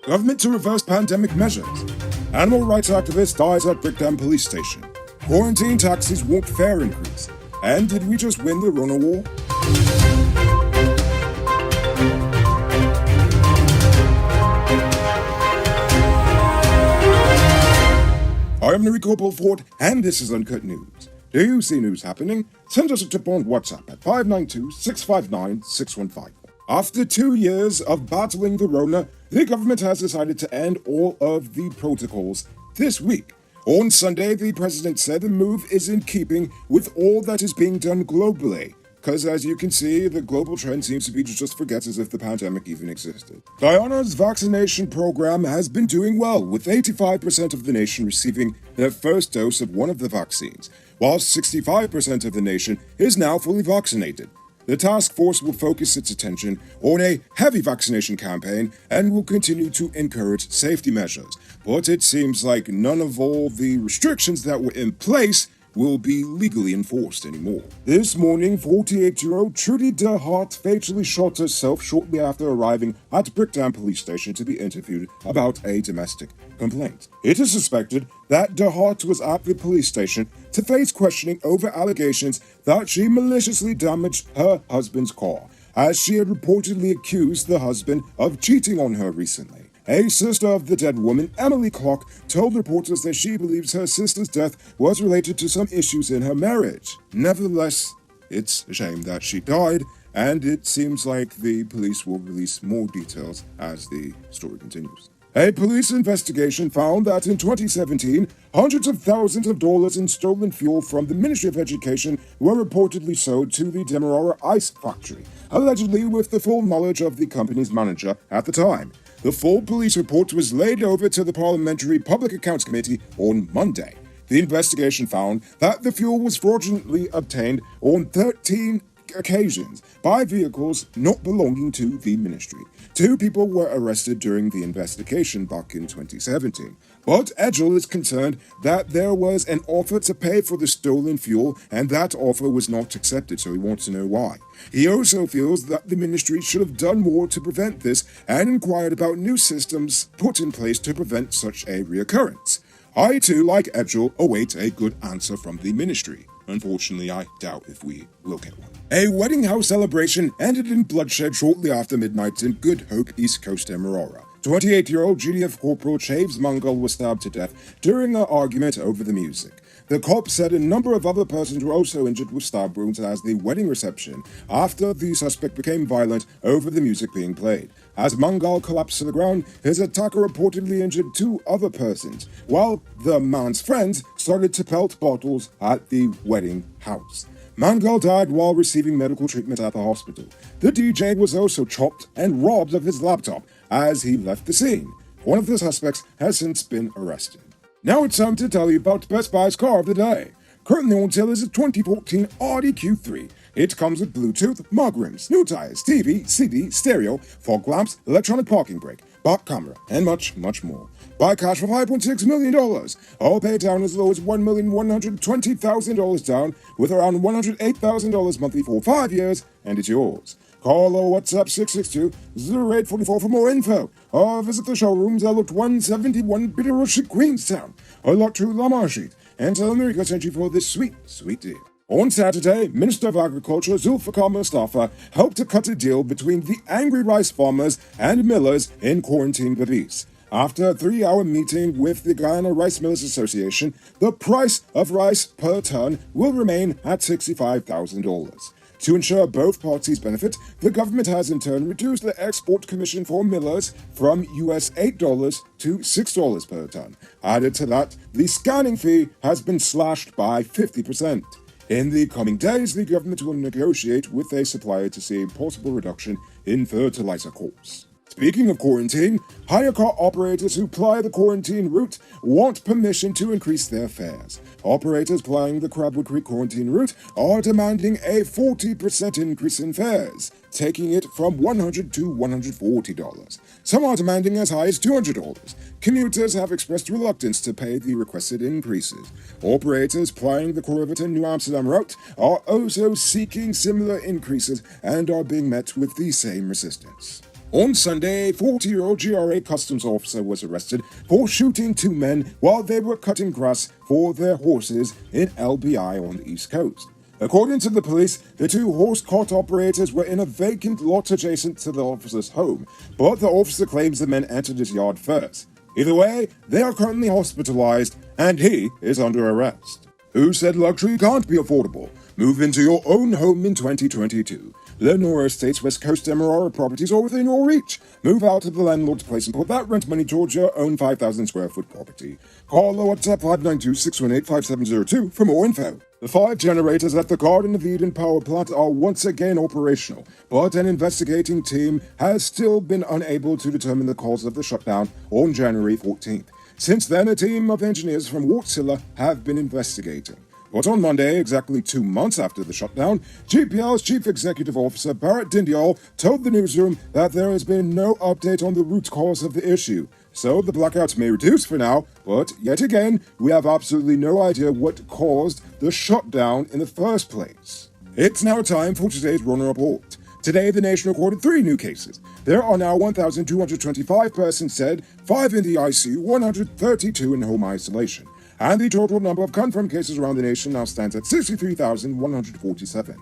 Government to reverse pandemic measures. Animal rights activist dies at Brickdam police station. Quarantine taxis won't fare increase. And did we just win the Rona war? I am Enrico Belfort, and this is Uncut News. Do you see news happening? Send us a tip on WhatsApp at 592-659-6154. After 2 years of battling the Rona, the government has decided to end all of the protocols this week. On Sunday, the president said the move is in keeping with all that is being done globally. Because as you can see, the global trend seems to be to just forget as if the pandemic even existed. Guyana's vaccination program has been doing well, with 85% of the nation receiving their first dose of one of the vaccines, while 65% of the nation is now fully vaccinated. The task force will focus its attention on a heavy vaccination campaign and will continue to encourage safety measures. But it seems like none of all the restrictions that were in place will be legally enforced anymore. This morning, 48-year-old Trudy DeHart fatally shot herself shortly after arriving at Brickdam police station to be interviewed about a domestic complaint. It is suspected that DeHart was at the police station to face questioning over allegations that she maliciously damaged her husband's car, as she had reportedly accused the husband of cheating on her recently. A sister of the dead woman, Emily Clark, told reporters that she believes her sister's death was related to some issues in her marriage. Nevertheless, it's a shame that she died, and it seems like the police will release more details as the story continues. A police investigation found that in 2017, hundreds of thousands of dollars in stolen fuel from the Ministry of Education were reportedly sold to the Demerara Ice Factory, allegedly with the full knowledge of the company's manager at the time. The full police report was laid over to the Parliamentary Public Accounts Committee on Monday. The investigation found that the fuel was fraudulently obtained on 13 occasions by vehicles not belonging to the ministry. 2 people were arrested during the investigation back in 2017. But Edgell is concerned that there was an offer to pay for the stolen fuel and that offer was not accepted, so he wants to know why. He also feels that the ministry should have done more to prevent this and inquired about new systems put in place to prevent such a reoccurrence. I too, like Edgell, await a good answer from the ministry. Unfortunately, I doubt if we will get one. A wedding house celebration ended in bloodshed shortly after midnight in Good Hope, East Coast, Demerara. 28-year-old GDF Corporal Chaves Mangal was stabbed to death during an argument over the music. The cop said a number of other persons were also injured with stab wounds at the wedding reception after the suspect became violent over the music being played. As Mangal collapsed to the ground, his attacker reportedly injured 2 other persons, while the man's friends started to pelt bottles at the wedding house. Mangal died while receiving medical treatment at the hospital. The DJ was also chopped and robbed of his laptop as he left the scene. One of the suspects has since been arrested. Now it's time to tell you about Best Buy's car of the day. Currently on sale is a 2014 Audi Q3. It comes with Bluetooth, mug rims, new tires, TV, CD, stereo, fog lamps, electronic parking brake, back camera, and much, much more. Buy cash for $5.6 million. All pay down as low as $1,120,000 down, with around $108,000 monthly for 5 years, and it's yours. Call or WhatsApp 662-0844 for more info, or visit the showrooms at Lot 171 Bitterroot, Queenstown, or Lot 2 Lamar Street, and tell America sent you for this sweet, sweet deal. On Saturday, Minister of Agriculture Zulfikar Mustafa helped to cut a deal between the angry rice farmers and millers in quarantine Belize. After a 3-hour meeting with the Guyana Rice Millers Association, the price of rice per ton will remain at $65,000. To ensure both parties benefit, the government has in turn reduced the export commission for millers from US $8 to $6 per ton. Added to that, the scanning fee has been slashed by 50%. In the coming days, the government will negotiate with a supplier to see a possible reduction in fertilizer costs. Speaking of quarantine, hire car operators who ply the quarantine route want permission to increase their fares. Operators plying the Crabwood Creek quarantine route are demanding a 40% increase in fares, taking it from $100 to $140. Some are demanding as high as $200. Commuters have expressed reluctance to pay the requested increases. Operators plying the Corriverton-New Amsterdam route are also seeking similar increases and are being met with the same resistance. On Sunday, a 40-year-old GRA customs officer was arrested for shooting two men while they were cutting grass for their horses in LBI on the East Coast. According to the police, the two horse cart operators were in a vacant lot adjacent to the officer's home, but the officer claims the men entered his yard first. Either way, they are currently hospitalized, and he is under arrest. Who said luxury can't be affordable? Move into your own home in 2022. Lenora Estates West Coast Demerara properties are within your reach. Move out of the landlord's place and put that rent money towards your own 5,000 square foot property. Call or WhatsApp 592-618-5702 for more info. The 5 generators at the Garden of Eden power plant are once again operational, but an investigating team has still been unable to determine the cause of the shutdown on January 14th. Since then, a team of engineers from Wärtsilä have been investigating. But on Monday, exactly 2 months after the shutdown, GPL's Chief Executive Officer Barrett Dindyal told the newsroom that there has been no update on the root cause of the issue. So the blackouts may reduce for now, but yet again, we have absolutely no idea what caused the shutdown in the first place. It's now time for today's Rona Report. Today, the nation recorded 3 new cases. There are now 1,225 persons dead, 5 in the ICU, 132 in home isolation. And the total number of confirmed cases around the nation now stands at 63,147.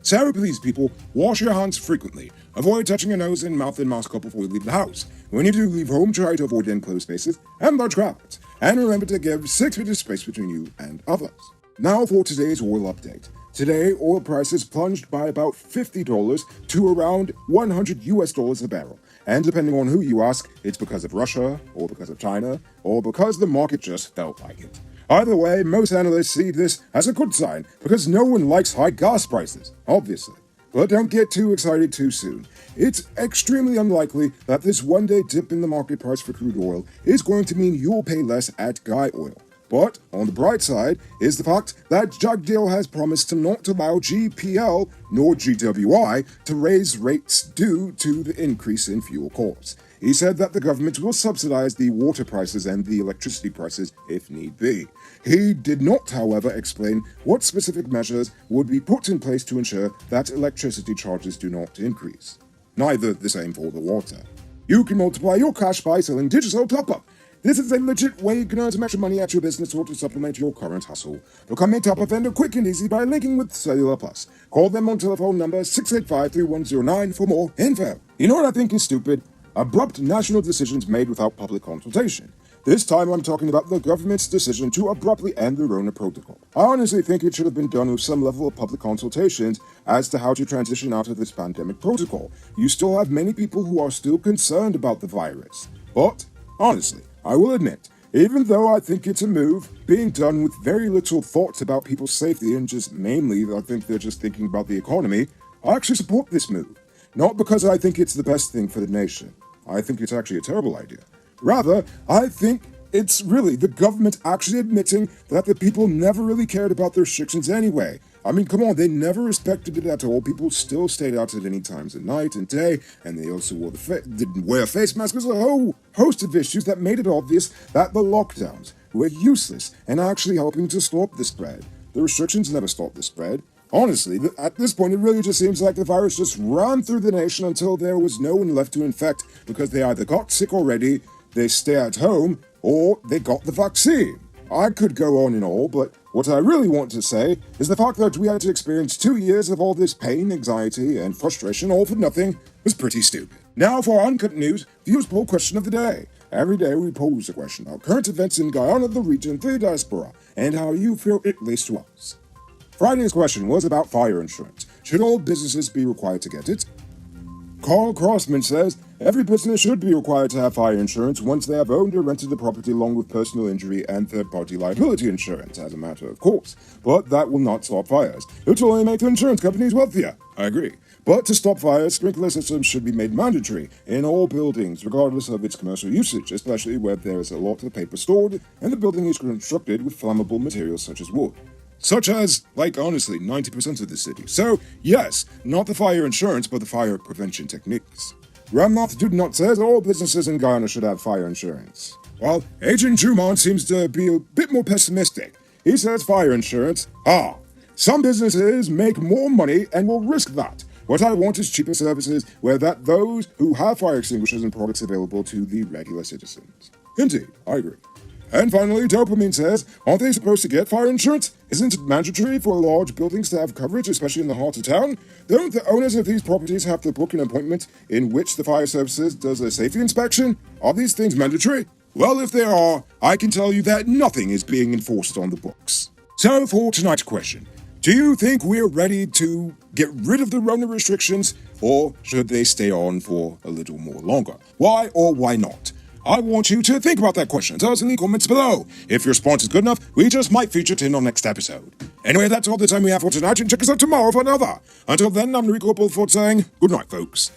So please, people, wash your hands frequently. Avoid touching your nose and mouth and mask up before you leave the house. When you do leave home, try to avoid enclosed spaces and large crowds. And remember to give 6 feet of space between you and others. Now for today's oil update. Today, oil prices plunged by about $50 to around $100 a barrel. And depending on who you ask, it's because of Russia, or because of China, or because the market just felt like it. Either way, most analysts see this as a good sign, because no one likes high gas prices, obviously. But don't get too excited too soon. It's extremely unlikely that this one-day dip in the market price for crude oil is going to mean you'll pay less at Guy Oil. But on the bright side is the fact that Jagdeo has promised to not allow GPL nor GWI to raise rates due to the increase in fuel costs. He said that the government will subsidize the water prices and the electricity prices if need be. He did not, however, explain what specific measures would be put in place to ensure that electricity charges do not increase. Neither the same for the water. You can multiply your cash by selling digital top-up. This is a legit way you can earn some extra money at your business or to supplement your current hustle. Become a top-up vendor quick and easy by linking with Cellular Plus. Call them on telephone number 685-3109 for more info. You know what I think is stupid? Abrupt national decisions made without public consultation. This time I'm talking about the government's decision to abruptly end the Rona protocol. I honestly think it should have been done with some level of public consultations as to how to transition out of this pandemic protocol. You still have many people who are still concerned about the virus. But, honestly, I will admit, even though I think it's a move being done with very little thought about people's safety and just mainly I think they're just thinking about the economy, I actually support this move. Not because I think it's the best thing for the nation. I think it's actually a terrible idea. Rather, I think it's really the government actually admitting that the people never really cared about the restrictions anyway. I mean, come on, they never respected it at all. People still stayed out at any times of night and day, and they also didn't wear face masks. There's a whole host of issues that made it obvious that the lockdowns were useless and actually helping to stop the spread. The restrictions never stopped the spread. Honestly, at this point, it really just seems like the virus just ran through the nation until there was no one left to infect because they either got sick already, they stay at home, or they got the vaccine. I could go on and all, but what I really want to say is the fact that we had to experience 2 years of all this pain, anxiety, and frustration all for nothing was pretty stupid. Now for our Uncut News, Views Poll Question of the Day. Every day we pose a question about current events in Guyana, the region, the diaspora, and how you feel it relates to us. Friday's question was about fire insurance. Should all businesses be required to get it? Carl Crossman says, every business should be required to have fire insurance once they have owned or rented the property along with personal injury and third-party liability insurance, as a matter of course. But that will not stop fires. It will only make the insurance companies wealthier. I agree. But to stop fires, sprinkler systems should be made mandatory in all buildings, regardless of its commercial usage, especially where there is a lot of paper stored and the building is constructed with flammable materials such as wood. Such as, honestly, 90% of the city. So, yes, not the fire insurance, but the fire prevention techniques. Ramnath Dudnot says all businesses in Guyana should have fire insurance. While Agent Jumon seems to be a bit more pessimistic. He says fire insurance, some businesses make more money and will risk that. What I want is cheaper services where those who have fire extinguishers and products available to the regular citizens. Indeed, I agree. And finally, Dopamine says, aren't they supposed to get fire insurance? Isn't it mandatory for large buildings to have coverage, especially in the heart of town? Don't the owners of these properties have to book an appointment in which the fire services does a safety inspection? Are these things mandatory? Well, if they are, I can tell you that nothing is being enforced on the books. So for tonight's question, do you think we're ready to get rid of the Rona restrictions, or should they stay on for a little more longer? Why or why not? I want you to think about that question. Tell us in the comments below. If your response is good enough, we just might feature it in our next episode. Anyway, that's all the time we have for tonight, and check us out tomorrow for another. Until then, I'm Rico Bullford saying, good night, folks.